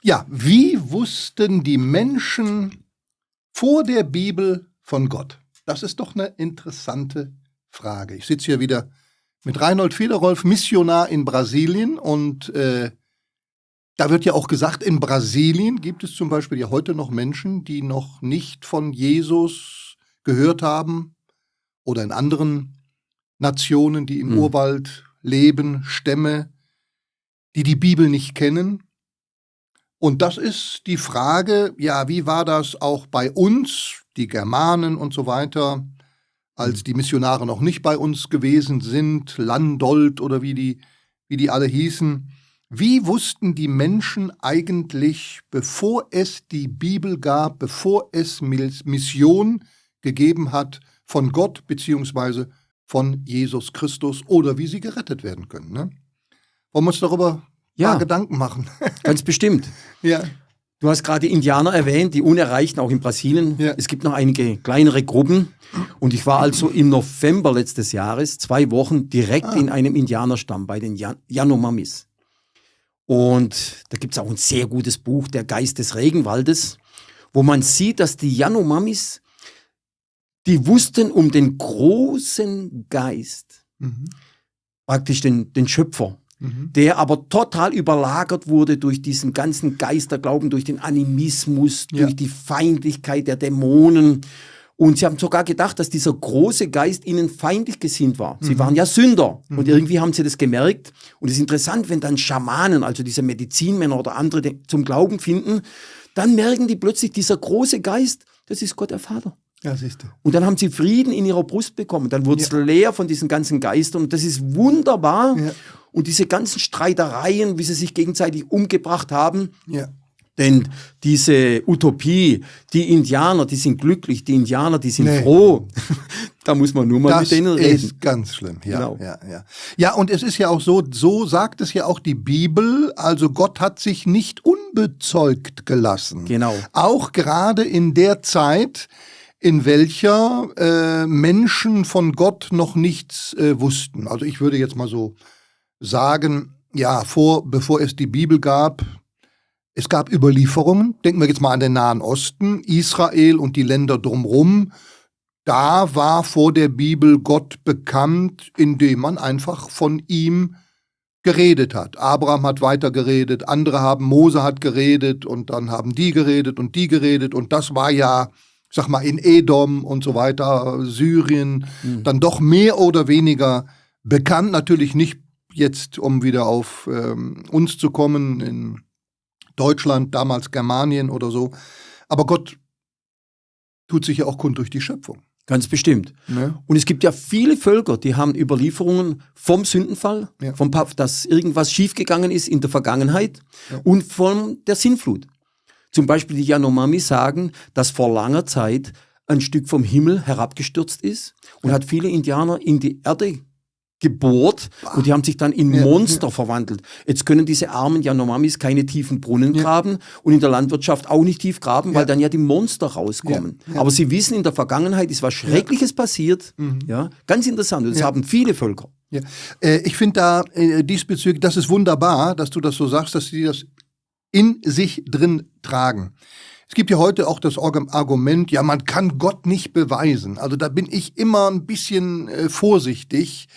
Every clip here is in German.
Ja, wie wussten die Menschen vor der Bibel von Gott? Das ist doch eine interessante Frage. Ich sitze hier wieder mit Reinhold Federolf, Missionar in Brasilien. Und da wird ja auch gesagt, in Brasilien gibt es zum Beispiel ja heute noch Menschen, die noch nicht von Jesus gehört haben. Oder in anderen Nationen, die im Urwald leben, Stämme, die die Bibel nicht kennen. Und das ist die Frage, ja, wie war das auch bei uns, die Germanen und so weiter, als die Missionare noch nicht bei uns gewesen sind, Landolt oder wie die alle hießen. Wie wussten die Menschen eigentlich, bevor es die Bibel gab, bevor es Mission gegeben hat von Gott beziehungsweise von Jesus Christus oder wie sie gerettet werden können? Ne? Wollen wir uns darüber ein paar Gedanken machen? Ganz bestimmt. Ja. Du hast gerade Indianer erwähnt, die Unerreichten, auch in Brasilien. Ja. Es gibt noch einige kleinere Gruppen. Und ich war also im November letztes Jahres 2 Wochen direkt in einem Indianerstamm bei den Yanomamis. Und da gibt es auch ein sehr gutes Buch, Der Geist des Regenwaldes, wo man sieht, dass die Yanomamis, die wussten um den großen Geist, praktisch den Schöpfer, der aber total überlagert wurde durch diesen ganzen Geisterglauben, durch den Animismus, durch die Feindlichkeit der Dämonen. Und sie haben sogar gedacht, dass dieser große Geist ihnen feindlich gesinnt war. Sie waren ja Sünder. Und irgendwie haben sie das gemerkt. Und es ist interessant, wenn dann Schamanen, also diese Medizinmänner oder andere zum Glauben finden, dann merken die plötzlich, dieser große Geist, das ist Gott der Vater. Ja, siehst du. Und dann haben sie Frieden in ihrer Brust bekommen. Dann wurde es leer von diesen ganzen Geistern. Und das ist wunderbar. Ja. Und diese ganzen Streitereien, wie sie sich gegenseitig umgebracht haben. Ja. Denn diese Utopie, die Indianer, die sind glücklich, die Indianer, die sind froh. Da muss man nur mal mit denen reden. Das ist ganz schlimm, ja, genau. Ja, und es ist ja auch so sagt es ja auch die Bibel, also Gott hat sich nicht unbezeugt gelassen. Genau. Auch gerade in der Zeit, in welcher Menschen von Gott noch nichts wussten. Also ich würde jetzt mal so sagen, ja, bevor es die Bibel gab, es gab Überlieferungen, denken wir jetzt mal an den Nahen Osten, Israel und die Länder drumherum. Da war vor der Bibel Gott bekannt, indem man einfach von ihm geredet hat. Abraham hat weiter geredet, Mose hat geredet und dann haben die geredet und die geredet. Und das war ja, sag mal, in Edom und so weiter, Syrien, dann doch mehr oder weniger bekannt. Natürlich nicht jetzt, um wieder auf uns zu kommen, in Deutschland, damals Germanien oder so. Aber Gott tut sich ja auch kund durch die Schöpfung. Ganz bestimmt. Ne? Und es gibt ja viele Völker, die haben Überlieferungen vom Sündenfall, dass irgendwas schiefgegangen ist in der Vergangenheit und von der Sintflut. Zum Beispiel die Yanomami sagen, dass vor langer Zeit ein Stück vom Himmel herabgestürzt ist und hat viele Indianer in die Erde gebohrt und die haben sich dann in Monster verwandelt. Jetzt können diese armen Yanomamis keine tiefen Brunnen graben und in der Landwirtschaft auch nicht tief graben, weil dann ja die Monster rauskommen. Aber sie wissen, in der Vergangenheit ist was Schreckliches passiert. Ja, ganz interessant. Und das haben viele Völker. Ja. Ich finde da diesbezüglich, das ist wunderbar, dass du das so sagst, dass sie das in sich drin tragen. Es gibt ja heute auch das Argument, ja, man kann Gott nicht beweisen. Also da bin ich immer ein bisschen vorsichtig.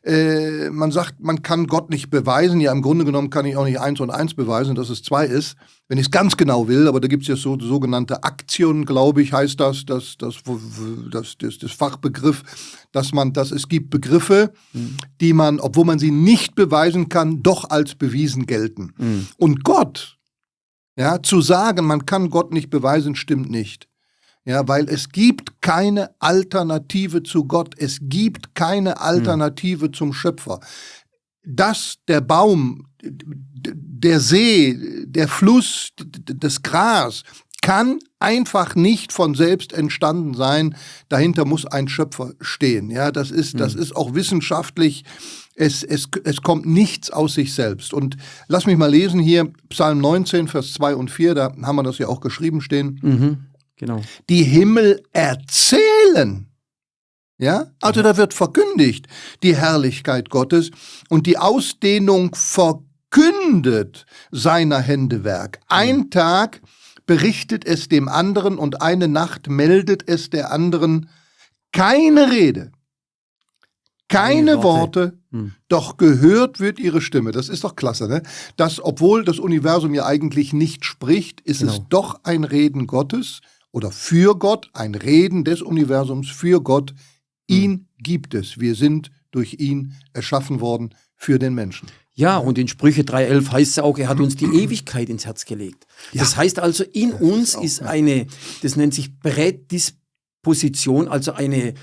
Man sagt, man kann Gott nicht beweisen. Ja, im Grunde genommen kann ich auch nicht 1 und 1 beweisen, dass es 2 ist, wenn ich es ganz genau will. Aber da gibt es ja so sogenannte Aktien, glaube ich, heißt das Fachbegriff, es gibt Begriffe, die man, obwohl man sie nicht beweisen kann, doch als bewiesen gelten. Und Gott, ja, zu sagen, man kann Gott nicht beweisen, stimmt nicht. Ja, weil es gibt keine Alternative zu Gott. Es gibt keine Alternative zum Schöpfer. Der Baum, der See, der Fluss, das Gras kann einfach nicht von selbst entstanden sein. Dahinter muss ein Schöpfer stehen. Ja, das ist auch wissenschaftlich. Es kommt nichts aus sich selbst. Und lass mich mal lesen hier, Psalm 19, Vers 2 und 4, da haben wir das ja auch geschrieben stehen. Genau. Die Himmel erzählen. Ja, also da wird verkündigt die Herrlichkeit Gottes und die Ausdehnung verkündet verkündet seiner Hände Werk. Ein Tag berichtet es dem anderen und eine Nacht meldet es der anderen. Keine Rede, keine Worte, doch gehört wird ihre Stimme. Das ist doch klasse, ne? Dass, obwohl das Universum ja eigentlich nicht spricht, ist es doch ein Reden Gottes oder für Gott, ein Reden des Universums für Gott. Ihn gibt es. Wir sind durch ihn erschaffen worden für den Menschen. Ja, und in Sprüche 3,11 heißt es ja auch, er hat uns die Ewigkeit ins Herz gelegt. Ja. Das heißt also, in uns ist eine, das nennt sich Prädisposition, also eine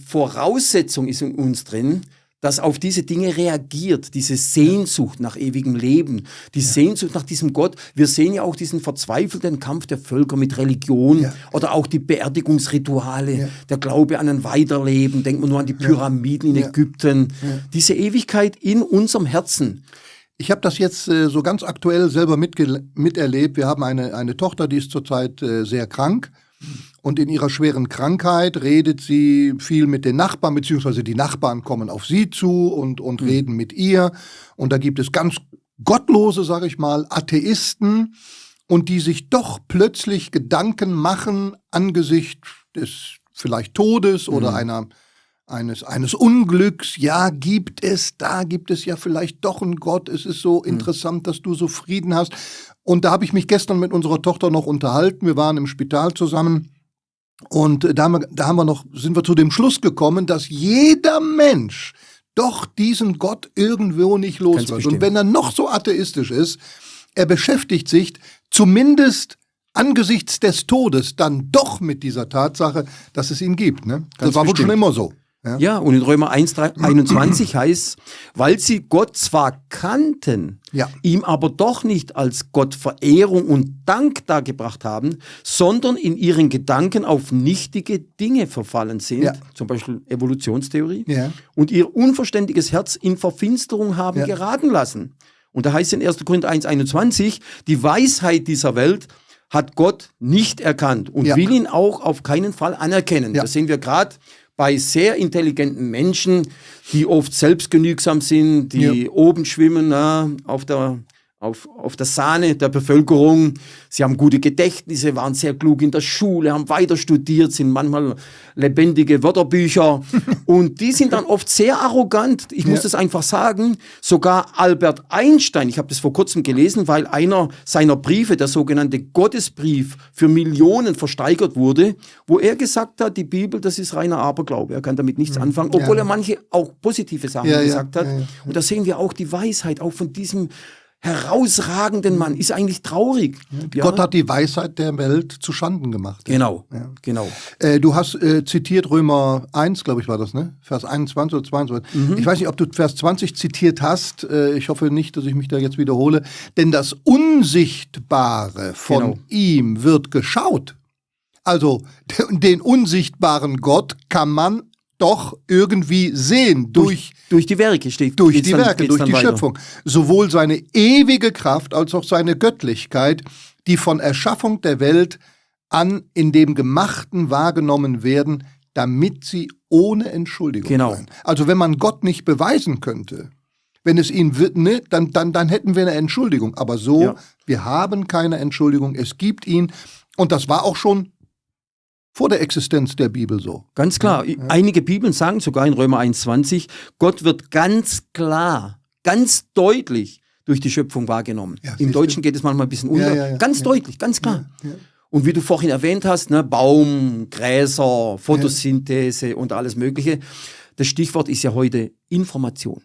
Voraussetzung ist in uns drin, dass auf diese Dinge reagiert, diese Sehnsucht nach ewigem Leben, die Sehnsucht nach diesem Gott. Wir sehen ja auch diesen verzweifelten Kampf der Völker mit Religion oder auch die Beerdigungsrituale, der Glaube an ein Weiterleben, denkt man nur an die Pyramiden in Ägypten. Diese Ewigkeit in unserem Herzen. Ich habe das jetzt so ganz aktuell selber miterlebt. Wir haben eine Tochter, die ist zurzeit sehr krank. Und in ihrer schweren Krankheit redet sie viel mit den Nachbarn, beziehungsweise die Nachbarn kommen auf sie zu und reden mit ihr. Und da gibt es ganz gottlose, sage ich mal, Atheisten, und die sich doch plötzlich Gedanken machen angesichts des vielleicht Todes oder eines Unglücks. Ja, da gibt es ja vielleicht doch einen Gott. Es ist so interessant, dass du so Frieden hast. Und da habe ich mich gestern mit unserer Tochter noch unterhalten. Wir waren im Spital zusammen. Und sind wir zu dem Schluss gekommen, dass jeder Mensch doch diesen Gott irgendwo nicht los wird. Und wenn er noch so atheistisch ist, er beschäftigt sich zumindest angesichts des Todes dann doch mit dieser Tatsache, dass es ihn gibt. Ne? Das war wohl schon immer so. Ja, und in Römer 1,21 heißt, weil sie Gott zwar kannten, ihm aber doch nicht als Gott Verehrung und Dank dargebracht haben, sondern in ihren Gedanken auf nichtige Dinge verfallen sind, zum Beispiel Evolutionstheorie, und ihr unverständiges Herz in Verfinsterung haben geraten lassen. Und da heißt es in 1. Korinther 1,21, die Weisheit dieser Welt hat Gott nicht erkannt und will ihn auch auf keinen Fall anerkennen. Das sehen wir gerade bei sehr intelligenten Menschen, die oft selbstgenügsam sind, die oben schwimmen auf der Sahne der Bevölkerung. Sie haben gute Gedächtnisse, waren sehr klug in der Schule, haben weiter studiert, sind manchmal lebendige Wörterbücher. Und die sind dann oft sehr arrogant. Ich muss das einfach sagen. Sogar Albert Einstein, ich habe das vor kurzem gelesen, weil einer seiner Briefe, der sogenannte Gottesbrief, für Millionen versteigert wurde, wo er gesagt hat, die Bibel, das ist reiner Aberglaube. Er kann damit nichts anfangen, obwohl er manche auch positive Sachen gesagt hat. Und da sehen wir auch die Weisheit, auch von diesem herausragenden Mann, ist eigentlich traurig. Gott hat die Weisheit der Welt zu Schanden gemacht. Genau. Du hast zitiert Römer 1, glaube ich war das, ne? Vers 21 oder 22. Ich weiß nicht, ob du Vers 20 zitiert hast. Ich hoffe nicht, dass ich mich da jetzt wiederhole. Denn das Unsichtbare von ihm wird geschaut. Also den unsichtbaren Gott kann man doch irgendwie sehen durch die Werke durch die Schöpfung. Sowohl seine ewige Kraft als auch seine Göttlichkeit, die von Erschaffung der Welt an in dem Gemachten wahrgenommen werden, damit sie ohne Entschuldigung seien. Also wenn man Gott nicht beweisen könnte, wenn es ihn wird, ne, dann hätten wir eine Entschuldigung. Aber wir haben keine Entschuldigung. Es gibt ihn. Und das war auch schon vor der Existenz der Bibel so. Ganz klar. Einige Bibeln sagen sogar in Römer 1,20, Gott wird ganz klar, ganz deutlich durch die Schöpfung wahrgenommen. Im Deutschen geht es manchmal ein bisschen unter. Ganz deutlich, ganz klar. Und wie du vorhin erwähnt hast, ne, Baum, Gräser, Photosynthese und alles Mögliche. Das Stichwort ist ja heute Information.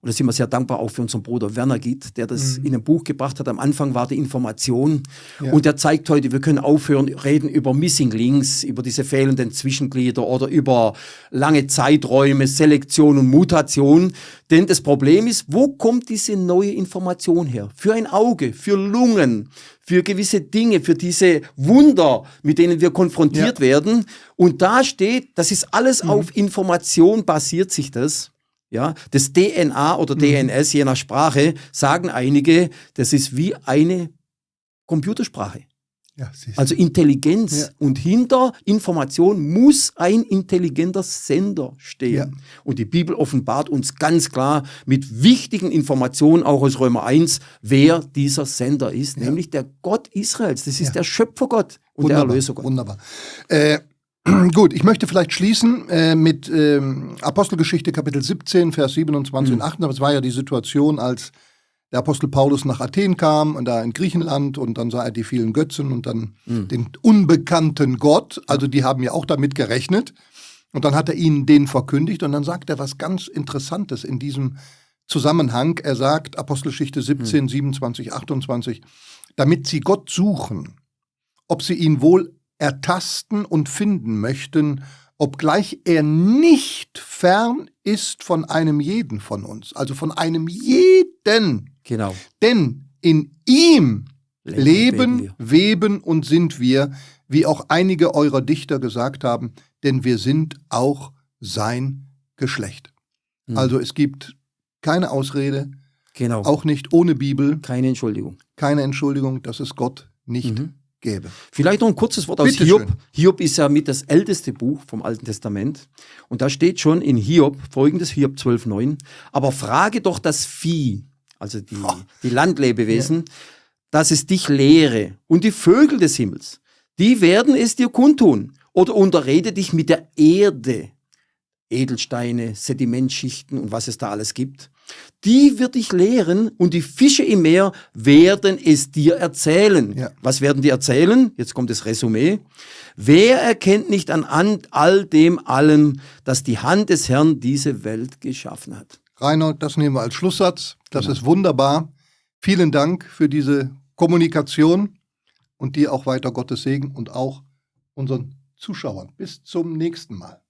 Und da sind wir sehr dankbar auch für unseren Bruder Werner Gitt, der das in ein Buch gebracht hat. Am Anfang war die Information. Und der zeigt heute, wir können aufhören, reden über Missing Links, über diese fehlenden Zwischenglieder oder über lange Zeiträume, Selektion und Mutation. Denn das Problem ist, wo kommt diese neue Information her? Für ein Auge, für Lungen, für gewisse Dinge, für diese Wunder, mit denen wir konfrontiert werden. Und da steht, das ist alles auf Information basiert sich das. Ja, das DNA oder DNS, je nach Sprache, sagen einige, das ist wie eine Computersprache. Ja, siehst du. Also Intelligenz. Ja. Und hinter Information muss ein intelligenter Sender stehen. Ja. Und die Bibel offenbart uns ganz klar mit wichtigen Informationen, auch aus Römer 1, wer dieser Sender ist, nämlich der Gott Israels. Das ist der Schöpfergott und der Erlösergott. Wunderbar. Gut, ich möchte vielleicht schließen mit Apostelgeschichte Kapitel 17, Vers 27 und 28. Das war ja die Situation, als der Apostel Paulus nach Athen kam und da in Griechenland und dann sah er die vielen Götzen und dann den unbekannten Gott. Also die haben ja auch damit gerechnet. Und dann hat er ihnen den verkündigt und dann sagt er was ganz Interessantes in diesem Zusammenhang. Er sagt, Apostelgeschichte 17, 27, 28, damit sie Gott suchen, ob sie ihn wohl ertasten und finden möchten, obgleich er nicht fern ist von einem jeden von uns, also von einem jeden. Genau. Denn in ihm Leben, leben, weben und sind wir, wie auch einige eurer Dichter gesagt haben, denn wir sind auch sein Geschlecht. Also es gibt keine Ausrede, Genau. auch nicht ohne Bibel, Keine Entschuldigung. keine Entschuldigung, dass es Gott nicht gäbe. Vielleicht noch ein kurzes Wort aus Bitte Hiob. schön. Hiob ist ja mit das älteste Buch vom Alten Testament. Und da steht schon in Hiob folgendes, Hiob 12,9. Aber frage doch das Vieh, also die Landlebewesen, dass es dich lehre. Und die Vögel des Himmels, die werden es dir kundtun. Oder unterrede dich mit der Erde. Edelsteine, Sedimentschichten und was es da alles gibt. Die wird dich lehren und die Fische im Meer werden es dir erzählen. Ja. Was werden die erzählen? Jetzt kommt das Resümee. Wer erkennt nicht an all dem allen, dass die Hand des Herrn diese Welt geschaffen hat? Reinhold, das nehmen wir als Schlusssatz. Das ist wunderbar. Vielen Dank für diese Kommunikation und dir auch weiter Gottes Segen und auch unseren Zuschauern. Bis zum nächsten Mal.